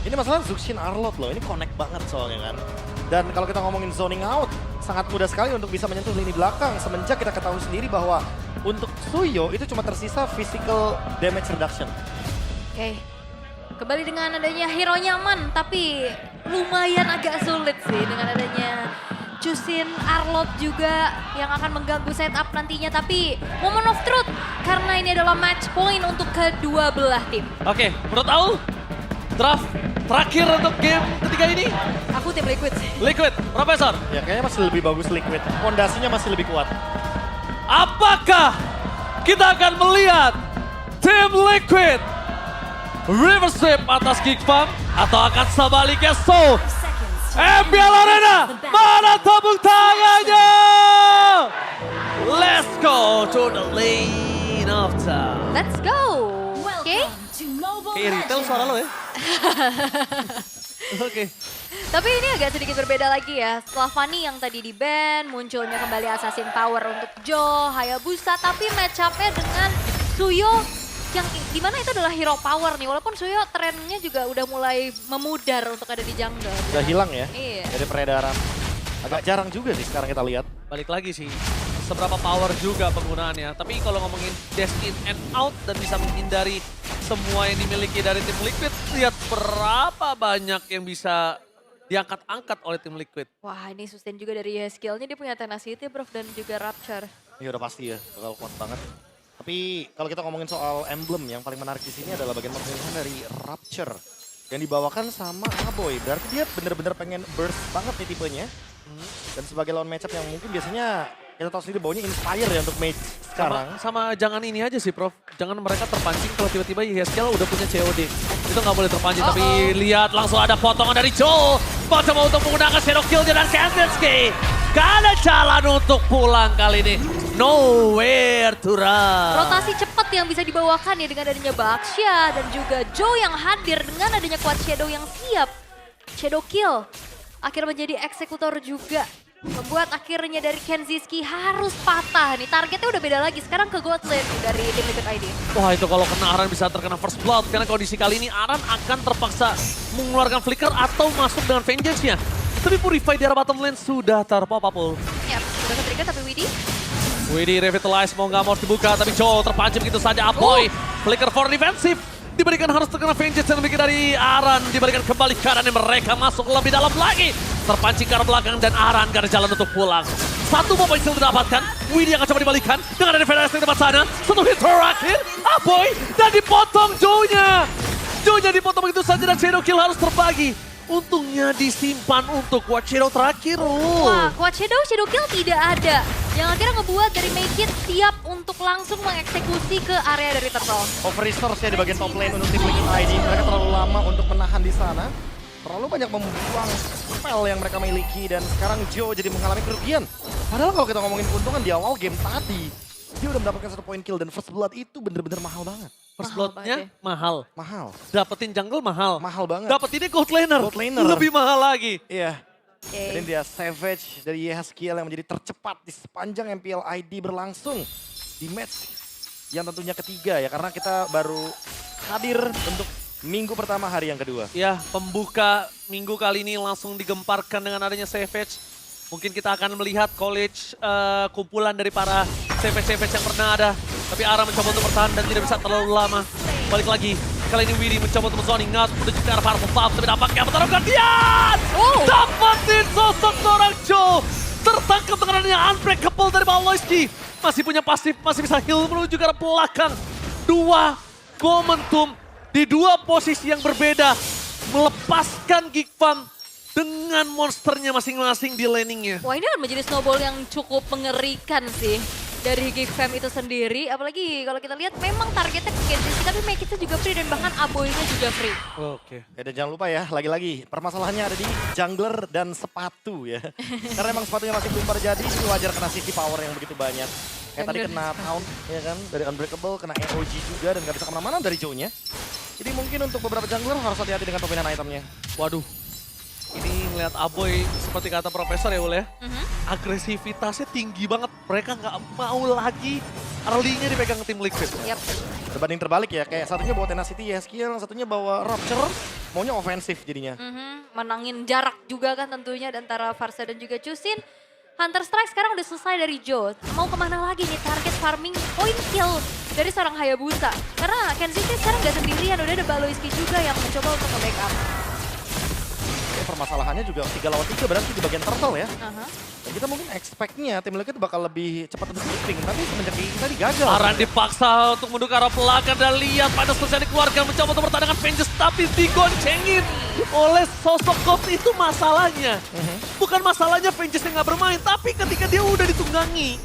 Ini masalah Zuxin Arlot loh, ini connect banget soalnya kan. Dan kalau kita ngomongin zoning out, sangat mudah sekali untuk bisa menyentuh lini belakang. Semenjak kita ketahui sendiri bahwa untuk Suyo itu cuma tersisa physical damage reduction. Oke, kembali dengan adanya hero nyaman, tapi lumayan agak sulit sih dengan adanya Zuxin Arlot juga yang akan mengganggu setup nantinya. Tapi moment of truth, karena ini adalah match point untuk kedua belah tim. Oke, menurut Aul, draft terakhir untuk game ketiga ini, Aku tim Liquid sih. Liquid, Profesor. Ya kayaknya masih lebih bagus Liquid, fondasinya masih lebih kuat. Apakah kita akan melihat tim Liquid reverse sweep atas Geekfam atau akan sebaliknya? So, MPL Arena, mana tepuk tangannya? Let's go to the lane of time. Let's go. Oke. Kayak retail suara lo ya. Oke. Tapi ini agak sedikit berbeda lagi ya. Setelah Fanny yang tadi di ban, munculnya kembali Assassin Power untuk Jo, Hayabusa. Tapi match up-nya dengan Suyo yang dimana itu adalah hero power nih. Walaupun Suyo trennya juga udah mulai memudar untuk ada di jungle. Udah hilang ya Iya. dari peredaran. Agak jarang juga sih sekarang kita lihat. Balik lagi sih, seberapa power juga penggunaannya. Tapi kalau ngomongin dash in and out dan bisa menghindari semua yang dimiliki dari tim Liquid, lihat berapa banyak yang bisa diangkat-angkat oleh tim Liquid. Wah, ini sustain juga dari skillnya. Dia punya tenacity, Prof, dan juga rapture. Ini udah pasti ya, bakal kuat banget. Tapi kalau kita ngomongin soal emblem, yang paling menarik di sini adalah bagian pemilihan dari Rapture. Yang dibawakan sama Aboy, berarti dia bener-bener pengen burst banget nih tipenya. Dan sebagai lawan matchup yang mungkin biasanya kita tahu sendiri baunya inspire ya untuk mage sekarang. Sama jangan ini aja sih Prof, jangan mereka terpancing kalau tiba-tiba Yeskel udah punya COD. Itu nggak boleh terpancing, tapi lihat langsung ada potongan dari Joe. Coba untuk menggunakan Shadow Kill dan Kandinsky. Gak ada jalan untuk pulang kali ini. Nowhere to run. Rotasi cepat yang bisa dibawakan ya dengan adanya Baksha dan juga Joe yang hadir dengan adanya Quad Shadow yang siap. Shadow Kill akhirnya menjadi eksekutor juga. Membuat akhirnya dari Kenziski harus patah nih. Targetnya udah beda lagi. Sekarang ke God Lane dari tim Liquid ID. Wah itu kalau kena Aran bisa terkena first blood. Karena kondisi kali ini Aran akan terpaksa mengeluarkan flicker atau masuk dengan vengeance-nya. Tapi Purify di arah bottom lane sudah terpop Apple. Yap, udah ke-trigger tapi Widhi revitalize mau nggak mau dibuka. Tapi Joe terpancing begitu saja. Apoy flicker for defensive. Diberikan harus terkena vengeance yang dimiliki dari Aran. Diberikan kembali kanan yang mereka masuk lebih dalam lagi. Terpancing ke arah belakang dan Aran gak ada jalan untuk pulang. Satu mob still didapatkan. Widhi akan coba dibalikan dengan ada Vedas di tempat sana. Satu hit terakhir. Apoy dan dipotong Joe-nya. Joe-nya dipotong begitu saja dan Shadow Kill harus terbagi. Untungnya disimpan untuk Quad Shadow terakhir. Wah, Quad Shadow Kill tidak ada. Yang akhirnya ngebuat dari Make It siap untuk langsung mengeksekusi ke area dari Turtle. Over resource ya di bagian top lane untuk tim Liquid ID. Mereka terlalu lama untuk menahan di sana. Terlalu banyak membuang spell yang mereka miliki dan sekarang Joe jadi mengalami kerugian. Padahal kalau kita ngomongin keuntungan di awal game tadi, dia udah mendapatkan 1 point kill dan first blood itu bener-bener mahal banget. First Mahal blood-nya banget ya. mahal. Mahal. Dapetin jungle mahal. Mahal banget. Dapetinnya gold laner. Gold laner. Lebih mahal lagi. Iya. Oke. Jadi dia Savage dari Yehaskiel yang menjadi tercepat di sepanjang MPL ID berlangsung di match yang tentunya ketiga ya. Karena kita baru hadir untuk minggu pertama hari yang kedua. Ya, pembuka minggu kali ini langsung digemparkan dengan adanya Savage. Mungkin kita akan melihat college kumpulan dari para Savage yang pernah ada. Tapi Ara mencoba untuk bertahan dan tidak bisa terlalu lama. Balik lagi. Kali ini Widhi mencoba untuk zoning out menuju ke arah Powerful Puff. Tapi nampaknya bertarung gantian. Dapetin sosok seorang Joe. Tertangkap dengan adanya unbreakable dari Maloyski. Masih punya pasif, masih bisa heal menuju ke arah belakang. Dua momentum di dua posisi yang berbeda. Melepaskan Geekfam dengan monsternya masing-masing di laningnya. Wah, ini akan menjadi snowball yang cukup mengerikan sih dari Geekfam itu sendiri. Apalagi kalau kita lihat memang targetnya ke Kenzie, tapi Make It juga free dan bahkan Aboy-nya juga free. Oke. Ya, dan jangan lupa ya, lagi-lagi permasalahannya ada di jungler dan sepatu ya. Karena emang sepatunya masih belum terjadi, jadi wajar kena city power yang begitu banyak. Kayak tadi kena Taunt ya kan, dari Unbreakable, kena EOG juga dan gak bisa kemana-mana dari Joe-nya. Jadi mungkin untuk beberapa jungler harus hati-hati dengan pemilihan itemnya. Waduh. Ini ngeliat Aboy seperti kata Profesor ya Ul ya. Agresivitasnya tinggi banget. Mereka nggak mau lagi early-nya dipegang tim Liquid. Yap. Berbanding terbalik ya, kayak satunya bawa Tenacity Yeskiel, satunya bawa Rapture. maunya ofensif jadinya. Menangin jarak juga kan tentunya antara Varsa dan juga Chusin. Hunter Strike sekarang udah selesai dari Joe. Mau kemana lagi nih target farming point kill dari seorang Hayabusa. Karena Kenzie sekarang gak sendirian, udah ada Baloiski juga yang mencoba untuk nge-backup. Ya, permasalahannya juga 3 lawan 3 berarti di bagian turtle ya. Dan kita mungkin expect-nya tim Liquid bakal lebih cepat untuk sweeping, tapi semenjak tadi gagal. Aran dipaksa untuk mundur ke arah belakang dan lihat pada selesai dikeluarkan mencoba untuk bertahan dengan Vengeance tapi digoncengin oleh sosok Gops. Itu masalahnya. Bukan masalahnya Vengeance yang gak bermain, tapi ketika dia udah ditunggangi,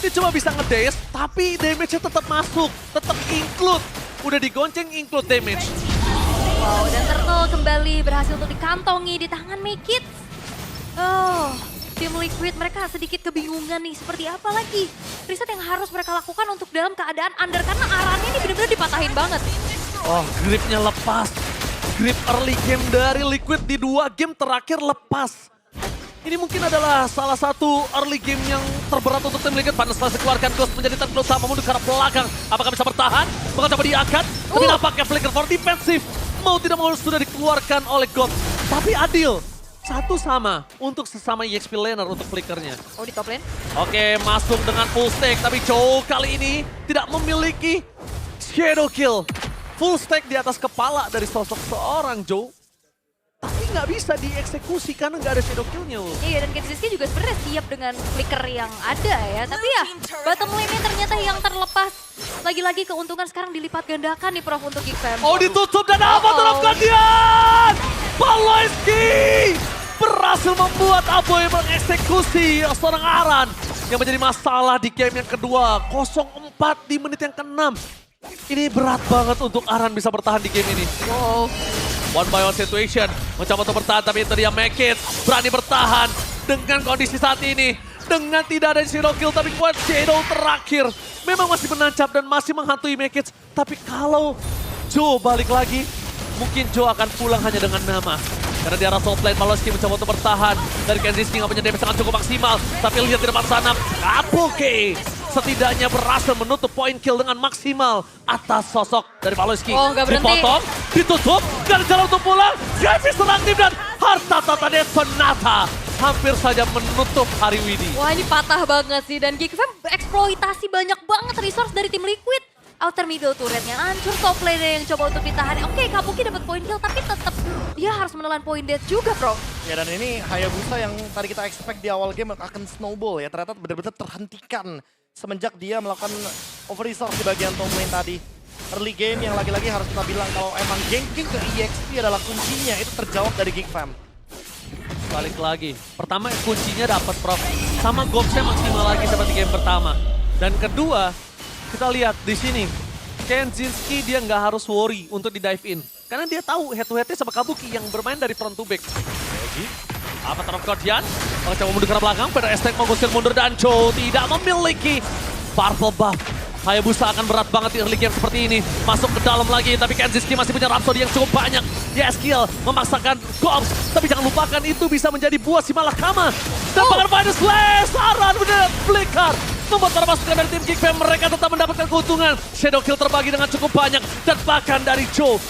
dia cuma bisa ngedash tapi damage-nya tetap masuk, tetap include. Udah digonceng include damage. Wow, dan Turtle kembali berhasil untuk dikantongi di tangan Mekit. Oh, tim Liquid mereka sedikit kebingungan nih, seperti apa lagi riset yang harus mereka lakukan untuk dalam keadaan under, karena arannya ini benar-benar dipatahin banget. Oh, gripnya lepas. Grip early game dari Liquid di 2 game terakhir lepas. Ini mungkin adalah salah satu early game yang terberat untuk tim Liquid. Panas setelah dikeluarkan, Ghost menjadi target utama mundur ke arah belakang. Apakah bisa bertahan? Bakal coba diangkat. Tapi nampaknya Flicker for defensif. Mau tidak mau sudah dikeluarkan oleh Ghost. Tapi adil. Satu sama untuk sesama EXP laner untuk flickernya. Oh, di top lane. Oke, masuk dengan full stack. Tapi Joe kali ini tidak memiliki shadow kill. Full stack di atas kepala dari sosok seorang Joe. Tapi nggak bisa dieksekusi karena nggak ada shadow kill-nya. Iya, dan Kenzie juga sebenarnya siap dengan flicker yang ada ya. Tapi ya, bottom lane-nya ternyata yang terlepas. Lagi-lagi keuntungan sekarang dilipat gandakan nih Prof untuk Geek Fam. Oh, ditutup dan apa terapkan dia? Baloiski berhasil membuat Aboy mengeksekusi seorang Aran yang menjadi masalah di game yang kedua. 0-4 di menit yang ke-6. Ini berat banget untuk Aran bisa bertahan di game ini. Wow. One by one situation. Mencoba untuk bertahan tapi itu dia Mekit. Berani bertahan dengan kondisi saat ini. Dengan tidak ada zero kill tapi kuat shadow terakhir. Memang masih menancap dan masih menghantui Mekit. Tapi kalau Joe balik lagi, mungkin Joe akan pulang hanya dengan nama. Karena di arah top lane, Baloiski mencoba untuk bertahan. Dari Kenzie nggak punya damage sangat cukup maksimal. Tapi lihat di depan sana, Kabuki setidaknya berhasil menutup point kill dengan maksimal atas sosok dari Baloiski. Oh, nggak berhenti. Dipotong, ditutup, gak ada jalan untuk pulang. Gavi serang tim dan harta tatanya Sonata hampir saja menutup Hari Widi. Wah, ini patah banget sih. Dan Geek Fam eksploitasi banyak banget resource dari tim Liquid. Outer middle turretnya hancur, top lane yang coba untuk ditahan. Oke, Kabuki dapat point kill tapi tetap dia harus menelan point death juga, Bro. Ya, dan ini Hayabusa yang tadi kita expect di awal game akan snowball ya. Ternyata benar-benar terhentikan semenjak dia melakukan over resource di bagian top lane tadi. Early game yang lagi-lagi harus kita bilang kalau emang ganking ke EXP adalah kuncinya, itu terjawab dari Geek Fam. Balik lagi. Pertama kuncinya dapat Prof. Sama Gopsnya maksimal lagi seperti game pertama. Dan kedua, kita lihat di sini. Kenzinski dia nggak harus worry untuk di dive in. Karena dia tahu head to headnya sama Kabuki yang bermain dari front to back. Lagi. Apa terus Guardian? Kalau coba mundur ke arah belakang, pada Estek mengusir mundur dan Joe tidak memiliki purple buff. Hayabusa akan berat banget di early game seperti ini. Masuk ke dalam lagi, tapi Kenzinski masih punya Rhapsody yang cukup banyak. Skill memaksakan Gops, tapi jangan lupakan itu bisa menjadi buah si malakama. Dan bahkan Final Slash, Aran benar flicker. Membuat para pasukan dari tim Geek Fam mereka tetap mendapatkan keuntungan. Shadow kill terbagi dengan cukup banyak. Dan bahkan dari Joe,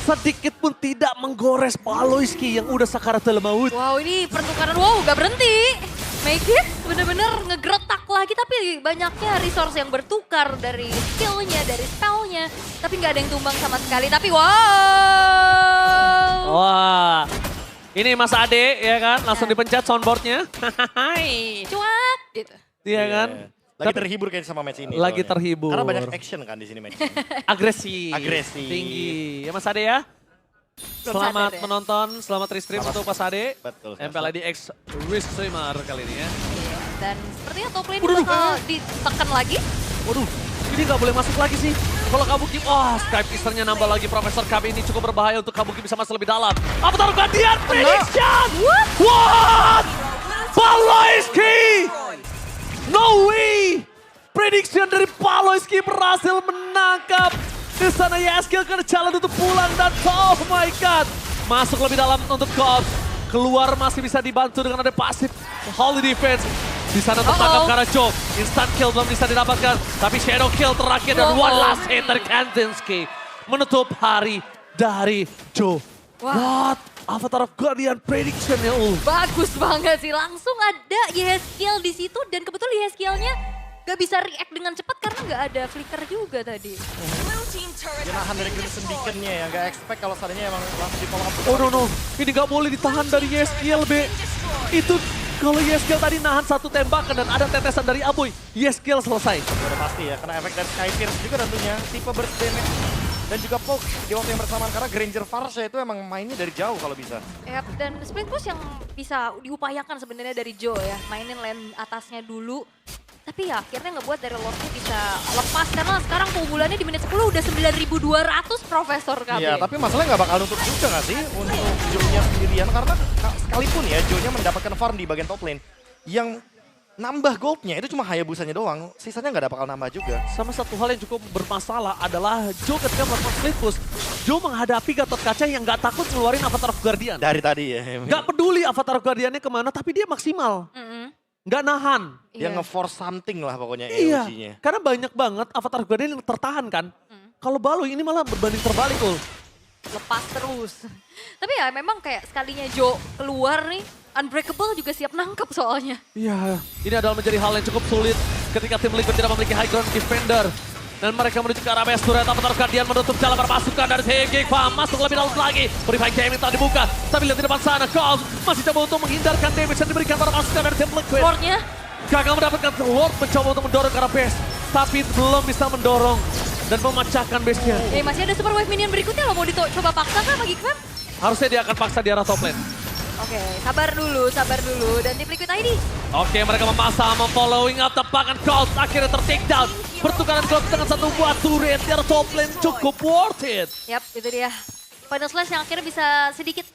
sedikit pun tidak menggores Baloiski yang udah sakarat dalam maut. Wow, ini pertukaran, wow, gak berhenti. Make it bener-bener ngegeretak lagi, tapi banyaknya resource yang bertukar dari skillnya, dari spellnya. Tapi nggak ada yang tumbang sama sekali, tapi wow. Wah, ini Mas Ade ya kan, langsung dipencet soundboardnya. Hai. Cuak gitu. Iya kan? Lagi terhibur kayaknya sama match ini. Lagi soalnya. terhibur. Karena banyak action kan di sini match. Agresif. Agresif. Tinggi. Ya Mas Ade ya. Selamat sadar ya. menonton, selamat restream untuk Mas Ade. Betul. MPLID X Risk Streamer kali ini ya. Iya, dan sepertinya top lane Waduh. bakal ditekan lagi. Waduh, ini nggak boleh masuk lagi sih. Kalau Kabuki, wah Skype Easternya nambah lagi. Profesor KB ini cukup berbahaya untuk Kabuki bisa masuk lebih dalam. Apa taruh gantian? Prediction! What? Baloiski! No way! Prediction dari Baloiski berhasil menangkap. Di sana Skill ke jalan untuk pulang dan oh my god. Masuk lebih dalam untuk Gops. Keluar masih bisa dibantu dengan ada pasif Holy Defense. Di sana tertangkap karena Joe. Instant kill belum bisa didapatkan. Tapi shadow kill terakhir dan one last hit dari Kanzinski. Menutup hari dari Joe. Wah, What? Avatar of Guardian prediction ya Ul. bagus banget sih. Langsung ada Yeskiel di situ dan kebetulan Yeskielnya gak bisa react dengan cepat karena gak ada flicker juga tadi. Dia nahan dari Crimson Beacon-nya ya, gak expect kalau seandainya emang langsung di follow up. Oh no, ini gak boleh ditahan dari Yeskiel B. Itu kalau Yeskiel tadi nahan satu tembakan dan ada tetesan dari Aboy, Yeskiel selesai. Udah pasti ya, karena efek dari Sky Pierce juga tentunya, tipe burst damage. Dan juga Poke di waktu yang bersamaan karena Granger Farsha itu emang mainnya dari jauh kalau bisa. Yap, dan split push yang bisa diupayakan sebenarnya dari Joe ya. Mainin lane atasnya dulu. Tapi ya akhirnya ngebuat dari Lordnya bisa lepas karena sekarang keunggulannya di menit 10 udah 9.200 Profesor KB. Iya, tapi masalahnya nggak bakal nutup juga nggak sih untuk Joe-nya sendirian. Karena sekalipun ya Joe-nya mendapatkan farm di bagian top lane. Yang nambah goldnya itu cuma Hayabusanya doang, sisanya nggak bakal nambah juga. Sama satu hal yang cukup bermasalah adalah Joe ketika melakukan split push, Joe menghadapi Gatot Kaca yang gak takut ngeluarin Avatar of Guardian. Dari tadi ya. Gak peduli Avatar of Guardiannya kemana, tapi dia maksimal. Gak nahan. Dia Iya. nge-force something lah pokoknya Iya, EOG-nya. karena banyak banget Avatar of Guardian yang tertahan kan. Kalau Baloi ini malah berbanding terbalik Ul. Lepas terus. Tapi ya memang kayak sekalinya Joe keluar nih, Unbreakable juga siap nangkep soalnya. Iya, ini adalah menjadi hal yang cukup sulit ketika tim Liquid tidak memiliki high ground defender. Dan mereka menuju ke arah base turret, Avatar of Guardian menutup jalan perpasukan dari CG Farm. Masuk lebih dalam lagi, Purify Gaming tak dibuka. Tapi lihat di depan sana, Colt masih coba untuk menghindarkan damage yang diberikan para pasukan dari tim Liquid. Lordnya, Gagal mendapatkan Lord mencoba untuk mendorong ke arah base. Tapi belum bisa mendorong dan memecahkan base-nya. masih ada super wave minion berikutnya loh, mau dicoba paksa kan bagi Kvam? Harusnya dia akan paksa di arah top lane. Oke, sabar dulu. Dan tim Liquid ID. Oke, mereka memasang, memfollowing up tebakan Colt. Akhirnya ter-take down. Pertukaran Colt dengan satu buah turret di arah top lane cukup worth it. Yap, itu dia. Final Slash yang akhirnya bisa sedikit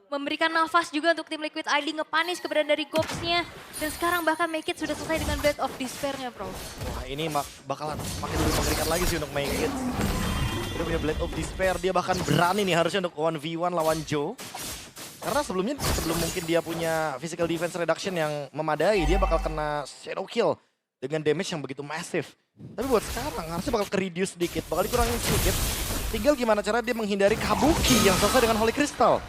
memberikan nafas juga untuk tim Liquid ID nge-punish keberadaan dari Gops-nya. Dan sekarang bahkan Make It sudah selesai dengan Blade of Despair-nya, bro. Wah ini bakalan makin lebih mengerikan lagi sih untuk Make It. Dia punya Blade of Despair, dia bahkan berani nih harusnya untuk 1v1 lawan Joe. Karena sebelum mungkin dia punya physical defense reduction yang memadai, dia bakal kena shadow kill dengan damage yang begitu massive. Tapi buat sekarang harusnya bakal ke-reduce sedikit, bakal dikurangin sedikit. Tinggal gimana cara dia menghindari Kabuki yang selesai dengan Holy Crystal.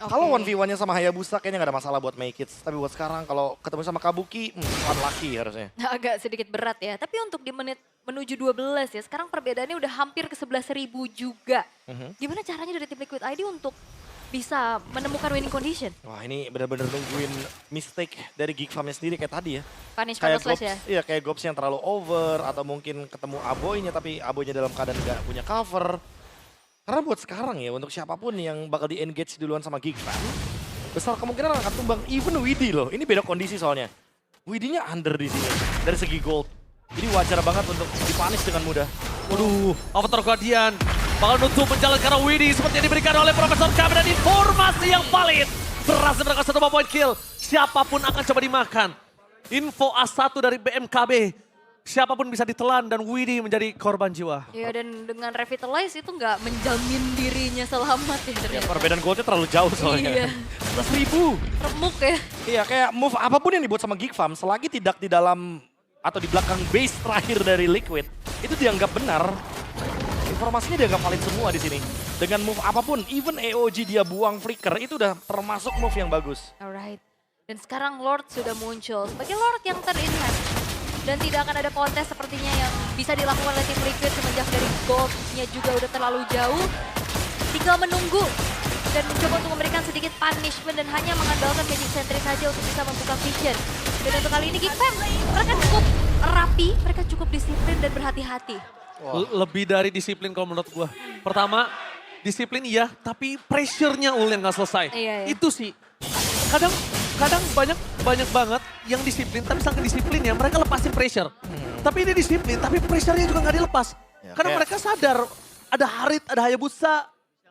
Kalau 1v1-nya sama Hayabusa kayaknya nggak ada masalah buat Make It. Tapi buat sekarang kalau ketemu sama Kabuki, unlucky harusnya. Agak sedikit berat ya. Tapi untuk di menit menuju 12 ya, sekarang perbedaannya udah hampir ke 11.000 juga. Gimana caranya dari tim Liquid ID untuk bisa menemukan winning condition? Wah ini benar-benar nungguin mistake dari Geek Farm-nya sendiri kayak tadi ya. Punish Kayak Final Slash ya? Iya kayak Gops yang terlalu over atau mungkin ketemu Aboy-nya tapi Aboy-nya dalam keadaan nggak punya cover. Karena buat sekarang ya untuk siapapun yang bakal di-engage duluan sama Geek Farm, besar kemungkinan akan tumbang even Widdy loh. Ini beda kondisi soalnya. Widdy-nya under di sini dari segi gold. Jadi wajar banget untuk dipunish dengan mudah. Waduh, Avatar Guardian bakal nutup menjalan ke arah Widdy seperti yang diberikan oleh Profesor Kami dan informasi yang valid. Berhasil mendapatkan satu point kill. Siapapun akan coba dimakan. Info A1 dari BMKB. Siapapun bisa ditelan dan Widdy menjadi korban jiwa. Iya, dan dengan Revitalize itu nggak menjamin dirinya selamat ya Ya ternyata. perbedaan goldnya terlalu jauh soalnya. Iya. 11.000. Remuk ya. Iya kayak move apapun yang dibuat sama Geek Farm selagi tidak di dalam atau di belakang base terakhir dari Liquid itu dianggap benar. Informasinya dianggap valid semua di sini. Dengan move apapun, even AOG dia buang flicker itu udah termasuk move yang bagus. Alright. Dan sekarang Lord sudah muncul sebagai Lord yang ter-enhance. Dan tidak akan ada kontes sepertinya yang bisa dilakukan oleh tim Liquid semenjak dari gold-nya juga udah terlalu jauh. Tinggal menunggu dan mencoba untuk memberikan sedikit punishment dan hanya mengandalkan Magic Sentry saja untuk bisa membuka vision. Dan untuk kali ini Geek Fam, mereka cukup rapi, mereka cukup disiplin dan berhati-hati. Lebih dari disiplin kalau menurut gua. Pertama, disiplin iya, tapi pressure-nya Ul yang gak selesai. Iya, iya. Itu sih. Kadang banyak banget yang disiplin, tapi saking disiplin ya mereka lepasin pressure. Tapi ini disiplin, tapi pressure-nya juga gak dilepas. Ya, Karena kayak- mereka sadar, ada Harit, ada Hayabusa,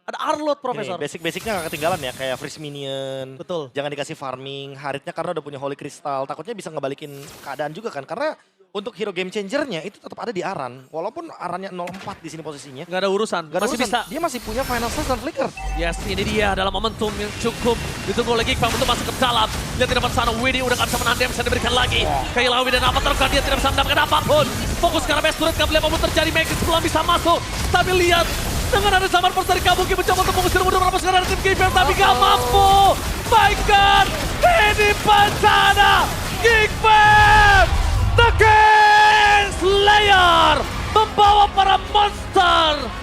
ada Arlot, Profesor. Basic-basicnya gak ketinggalan ya, kayak freeze minion. Betul. Jangan dikasih farming, Haritnya karena udah punya Holy Crystal, takutnya bisa ngebalikin keadaan juga kan. Karena untuk hero game changernya itu tetap ada di Aran. Walaupun Arannya 04 di sini posisinya. Gak ada urusan, Gak ada masih urusan, bisa. dia masih punya Final Slash dan Flicker. Yes, ini dia dalam momentum yang cukup ditunggu oleh Geek Farm untuk masuk ke dalam. Lihat di depan sana, Widdy udah gak bisa menahan damage yang diberikan lagi. Kailawi dan Avatar Guardian tidak bisa mendapatkan apapun. Fokus ke arah base turret, gak boleh apapun terjadi, Matrix belum bisa masuk. Tapi lihat, Dengan ada Zaman Force dari Kabuki mencoba untuk mengusir mundur beberapa sekarang dari tim Gigfam tapi gak mampu. My God, ini bencana Gigfam! The King Slayer membawa para monster